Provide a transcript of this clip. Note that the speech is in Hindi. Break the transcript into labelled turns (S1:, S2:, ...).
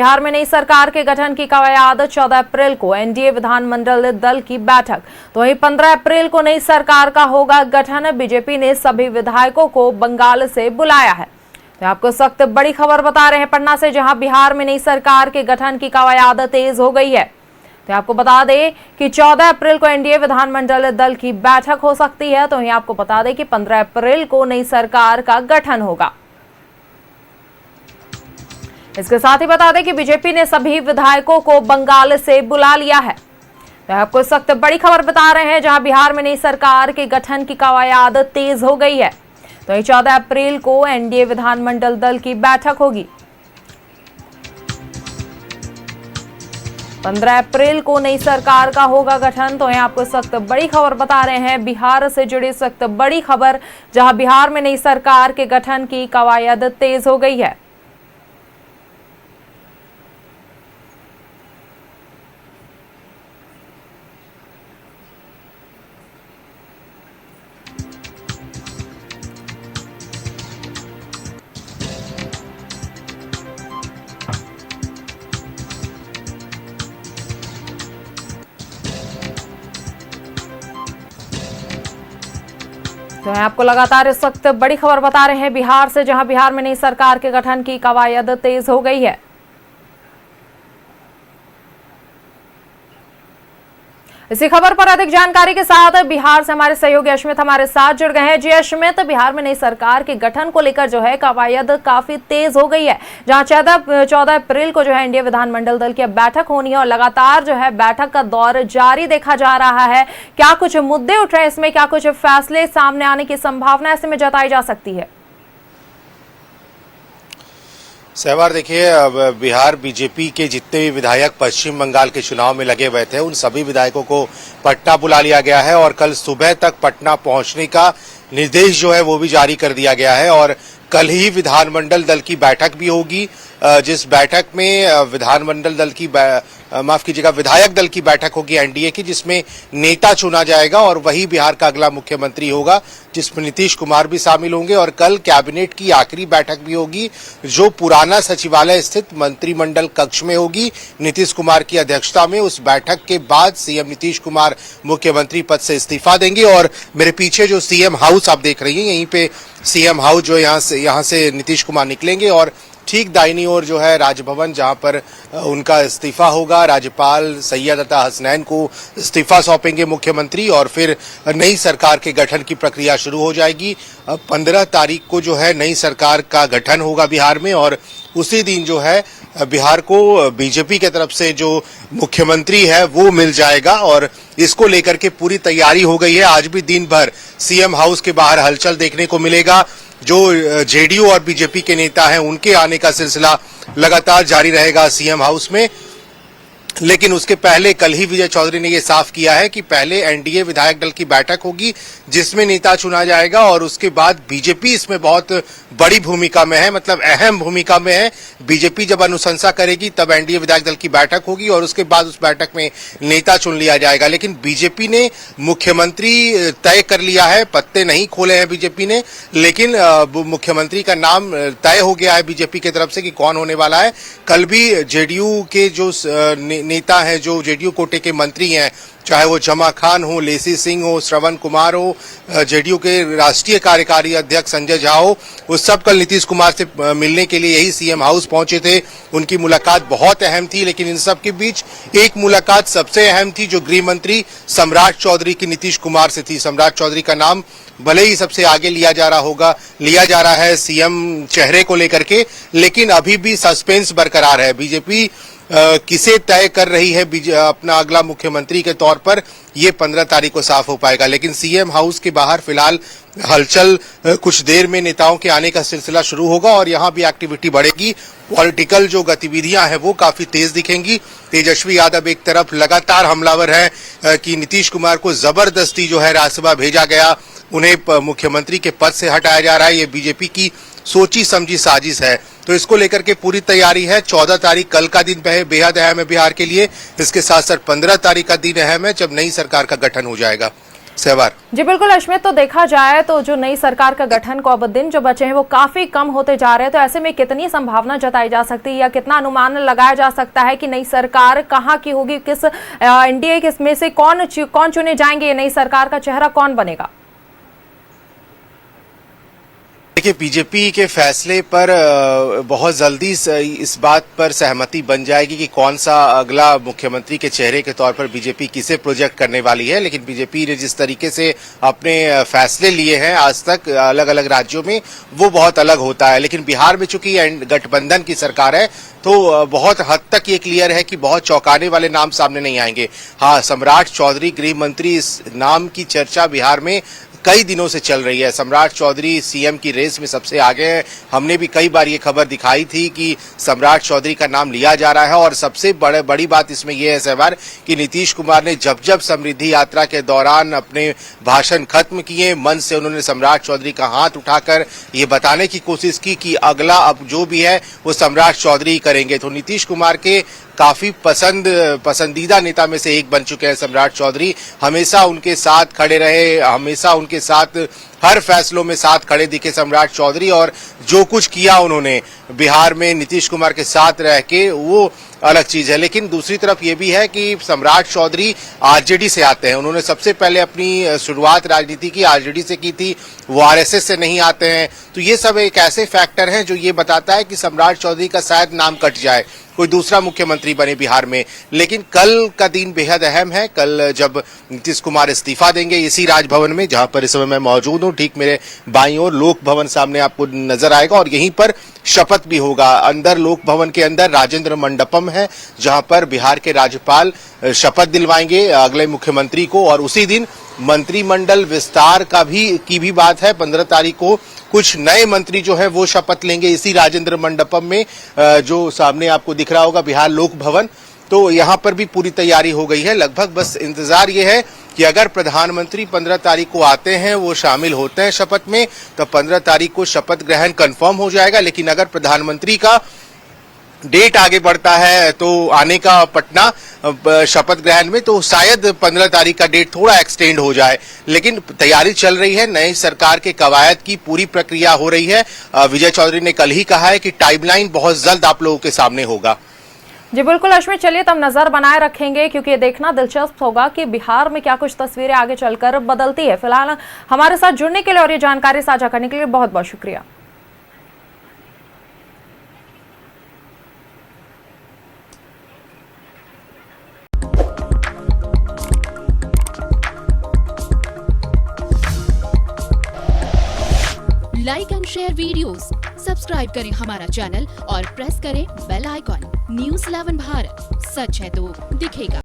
S1: बिहार में नई सरकार के गठन की कवायद 14 अप्रैल को एनडीए विधानमंडल दल की बैठक। तो वहीं 15 अप्रैल को नई सरकार का होगा गठन। बीजेपी ने सभी विधायकों को बंगाल से बुलाया है। तो आपको सख्त बड़ी खबर बता रहे हैं पटना से, जहां बिहार में नई सरकार के गठन की कवायद तेज हो गई है। तो आपको बता दें कि 14 अप्रैल को एनडीए विधानमंडल दल की बैठक हो सकती है। तो वहीं आपको बता दें कि 15 अप्रैल को नई सरकार का गठन होगा। इसके साथ ही बता दें कि बीजेपी ने सभी विधायकों को बंगाल से बुला लिया है। तो आपको सख्त बड़ी खबर बता रहे हैं, जहां बिहार में नई सरकार के गठन की कवायद तेज हो गई है। तो 14 अप्रैल को एनडीए विधानमंडल दल की बैठक होगी। 15 अप्रैल को नई सरकार का होगा गठन। तो यहाँ आपको सख्त बड़ी खबर बता रहे हैं, बिहार से जुड़ी सख्त बड़ी खबर, जहां बिहार में नई सरकार के गठन की कवायद तेज हो गई है। तो आपको लगातार इस वक्त बड़ी खबर बता रहे हैं बिहार से, जहां बिहार में नई सरकार के गठन की कवायद तेज हो गई है। इसी खबर पर अधिक जानकारी के साथ बिहार से हमारे सहयोगी अश्मित हमारे साथ जुड़ गए हैं। जी अश्मित, बिहार में नई सरकार के गठन को लेकर जो है कवायद काफी तेज हो गई है, जहां 14 अप्रैल को जो है एनडीए विधानमंडल दल की बैठक होनी है और लगातार जो है बैठक का दौर जारी देखा जा रहा है। क्या कुछ मुद्दे उठ रहे हैं इसमें, क्या कुछ फैसले सामने आने की संभावना ऐसे में जताई जा सकती है?
S2: सहवार, देखिए, अब बिहार बीजेपी के जितने भी विधायक पश्चिम बंगाल के चुनाव में लगे हुए थे, उन सभी विधायकों को पटना बुला लिया गया है और कल सुबह तक पटना पहुंचने का निर्देश जो है वो भी जारी कर दिया गया है। और कल ही विधानमंडल दल की बैठक भी होगी, जिस बैठक में विधानमंडल दल की विधायक दल की बैठक होगी एनडीए की, जिसमें नेता चुना जाएगा और वही बिहार का अगला मुख्यमंत्री होगा, जिसमें नीतीश कुमार भी शामिल होंगे। और कल कैबिनेट की आखिरी बैठक भी होगी, जो पुराना सचिवालय स्थित मंत्रिमंडल कक्ष में होगी, नीतीश कुमार की अध्यक्षता में। उस बैठक के बाद सीएम नीतीश कुमार मुख्यमंत्री पद से इस्तीफा देंगे। और मेरे पीछे जो सीएम हाउस आप देख रही हैं, यहीं पे सीएम हाउस जो यहाँ से नीतीश कुमार निकलेंगे और ठीक दाहिनी ओर जो है राजभवन, जहां पर उनका इस्तीफा होगा। राज्यपाल सैयद अता हसनैन को इस्तीफा सौंपेंगे मुख्यमंत्री और फिर नई सरकार के गठन की प्रक्रिया शुरू हो जाएगी। 15 तारीख को जो है नई सरकार का गठन होगा बिहार में और उसी दिन जो है बिहार को बीजेपी की तरफ से जो मुख्यमंत्री है वो मिल जाएगा और इसको लेकर के पूरी तैयारी हो गई है। आज भी दिन भर सीएम हाउस के बाहर हलचल देखने को मिलेगा। जो जेडीयू और बीजेपी के नेता हैं उनके आने का सिलसिला लगातार जारी रहेगा सीएम हाउस में। लेकिन उसके पहले कल ही विजय चौधरी ने यह साफ किया है कि पहले एनडीए विधायक दल की बैठक होगी, जिसमें नेता चुना जाएगा और उसके बाद बीजेपी इसमें बहुत बड़ी भूमिका में है, मतलब अहम भूमिका में है। बीजेपी जब अनुशंसा करेगी तब एनडीए विधायक दल की बैठक होगी और उसके बाद उस बैठक में नेता चुन लिया जाएगा। लेकिन बीजेपी ने मुख्यमंत्री तय कर लिया है, पत्ते नहीं खोले हैं बीजेपी ने, लेकिन मुख्यमंत्री का नाम तय हो गया है बीजेपी की तरफ से कि कौन होने वाला है। कल भी जेडीयू के जो नेता हैं, जो जेडीयू कोटे के मंत्री हैं, चाहे वो जमा खान हो, लेसी सिंह हो, श्रवण कुमार हो, जेडीयू के राष्ट्रीय कार्यकारी अध्यक्ष संजय झा हो, वो सब कल नीतीश कुमार से मिलने के लिए यही सीएम हाउस पहुंचे थे। उनकी मुलाकात बहुत अहम थी, लेकिन इन सब के बीच एक मुलाकात सबसे अहम थी, जो गृह मंत्री सम्राट चौधरी की नीतीश कुमार से थी। सम्राट चौधरी का नाम भले ही सबसे आगे लिया जा रहा है सीएम चेहरे को लेकर के, लेकिन अभी भी सस्पेंस बरकरार है। बीजेपी किसे तय कर रही है अपना अगला मुख्यमंत्री के तौर पर, ये 15 तारीख को साफ हो पाएगा। लेकिन सीएम हाउस के बाहर फिलहाल हलचल, कुछ देर में नेताओं के आने का सिलसिला शुरू होगा और यहाँ भी एक्टिविटी बढ़ेगी। पॉलिटिकल जो गतिविधियां हैं वो काफी तेज दिखेंगी। तेजस्वी यादव एक तरफ लगातार हमलावर है कि नीतीश कुमार को जबरदस्ती जो है राज्यसभा भेजा गया, उन्हें मुख्यमंत्री के पद से हटाया जा रहा है। ये बीजेपी की सोची समझी साजिश है, तो इसको लेकर के पूरी तैयारी है। 14 तारीख कल का दिन बेहद अहम है बिहार के लिए। इसके साथ साथ 15 तारीख का दिन अहम है, जब नई सरकार का गठन हो जाएगा। सहवार।
S1: जी बिल्कुल अश्मित, तो देखा जाए तो जो नई सरकार का गठन को अब दिन जो बचे हैं वो काफी कम होते जा रहे हैं, तो ऐसे में कितनी संभावना जताई जा सकती है या कितना अनुमान लगाया जा सकता है कि नई सरकार कहाँ की होगी, किस एनडीए किसमें से कौन चुने जाएंगे, ये नई सरकार का चेहरा कौन बनेगा?
S2: देखिए, बीजेपी के फैसले पर बहुत जल्दी इस बात पर सहमति बन जाएगी कि कौन सा अगला मुख्यमंत्री के चेहरे के तौर पर बीजेपी किसे प्रोजेक्ट करने वाली है। लेकिन बीजेपी ने जिस तरीके से अपने फैसले लिए हैं आज तक अलग अलग राज्यों में, वो बहुत अलग होता है। लेकिन बिहार में चूंकि गठबंधन की सरकार है तो बहुत हद तक ये क्लियर है कि बहुत चौंकाने वाले नाम सामने नहीं आएंगे। हाँ, सम्राट चौधरी गृह मंत्री, इस नाम की चर्चा बिहार में कई दिनों से चल रही है। सम्राट चौधरी सीएम की रेस में सबसे आगे हैं। हमने भी कई बार ये खबर दिखाई थी कि सम्राट चौधरी का नाम लिया जा रहा है। और सबसे बड़ी बात इसमें यह है सहवार कि नीतीश कुमार ने जब जब समृद्धि यात्रा के दौरान अपने भाषण खत्म किए, मन से उन्होंने सम्राट चौधरी का हाथ उठाकर ये बताने की कोशिश की कि अगला अब जो भी है वो सम्राट चौधरी करेंगे। तो नीतीश कुमार के काफी पसंदीदा नेता में से एक बन चुके हैं सम्राट चौधरी। हमेशा उनके साथ खड़े रहे, हमेशा उनके साथ हर फैसलों में साथ खड़े दिखे सम्राट चौधरी। और जो कुछ किया उन्होंने बिहार में नीतीश कुमार के साथ रह के, वो अलग चीज है। लेकिन दूसरी तरफ ये भी है कि सम्राट चौधरी आरजेडी से आते हैं। उन्होंने सबसे पहले अपनी शुरुआत राजनीति की आरजेडी से की थी, वो आरएसएस से नहीं आते हैं। तो ये सब एक ऐसे फैक्टर हैं जो ये बताता है कि सम्राट चौधरी का शायद नाम कट जाए, कोई दूसरा मुख्यमंत्री बने बिहार में। लेकिन कल का दिन बेहद अहम है। कल जब नीतीश कुमार इस्तीफा देंगे इसी राजभवन में, जहां पर इस समय मैं मौजूद हूं, ठीक मेरे बाईं ओर लोक भवन सामने आपको नजर आएगा, और यहीं पर शपथ भी होगा। अंदर लोक भवन के अंदर राजेंद्र मंडपम है, जहां पर बिहार के राज्यपाल शपथ दिलवाएंगे अगले मुख्यमंत्री को। और उसी दिन मंत्रिमंडल विस्तार की भी बात है। 15 तारीख को कुछ नए मंत्री जो है वो शपथ लेंगे इसी राजेंद्र मंडपम में, जो सामने आपको दिख रहा होगा बिहार लोक भवन। तो यहां पर भी पूरी तैयारी हो गई है। लगभग बस इंतजार ये है कि अगर प्रधानमंत्री 15 तारीख को आते हैं, वो शामिल होते हैं शपथ में, तो 15 तारीख को शपथ ग्रहण कंफर्म हो जाएगा। लेकिन अगर प्रधानमंत्री का डेट आगे बढ़ता है तो आने का पटना शपथ ग्रहण में, तो शायद 15 तारीख का डेट थोड़ा एक्सटेंड हो जाए। लेकिन तैयारी चल रही है, नई सरकार के कवायद की पूरी प्रक्रिया हो रही है। विजय चौधरी ने कल ही कहा है कि टाइमलाइन बहुत जल्द आप लोगों के सामने होगा।
S1: जी बिल्कुल अश्मित, चलिए तब नजर बनाए रखेंगे, क्योंकि ये देखना दिलचस्प होगा कि बिहार में क्या कुछ तस्वीरें आगे चलकर बदलती है। फिलहाल हमारे साथ जुड़ने के लिए और ये जानकारी साझा करने के लिए बहुत बहुत शुक्रिया।
S3: Like and share videos, subscribe करें हमारा चैनल और प्रेस करें बेल आइकॉन। न्यूज़ 11 भारत, सच है तो दिखेगा।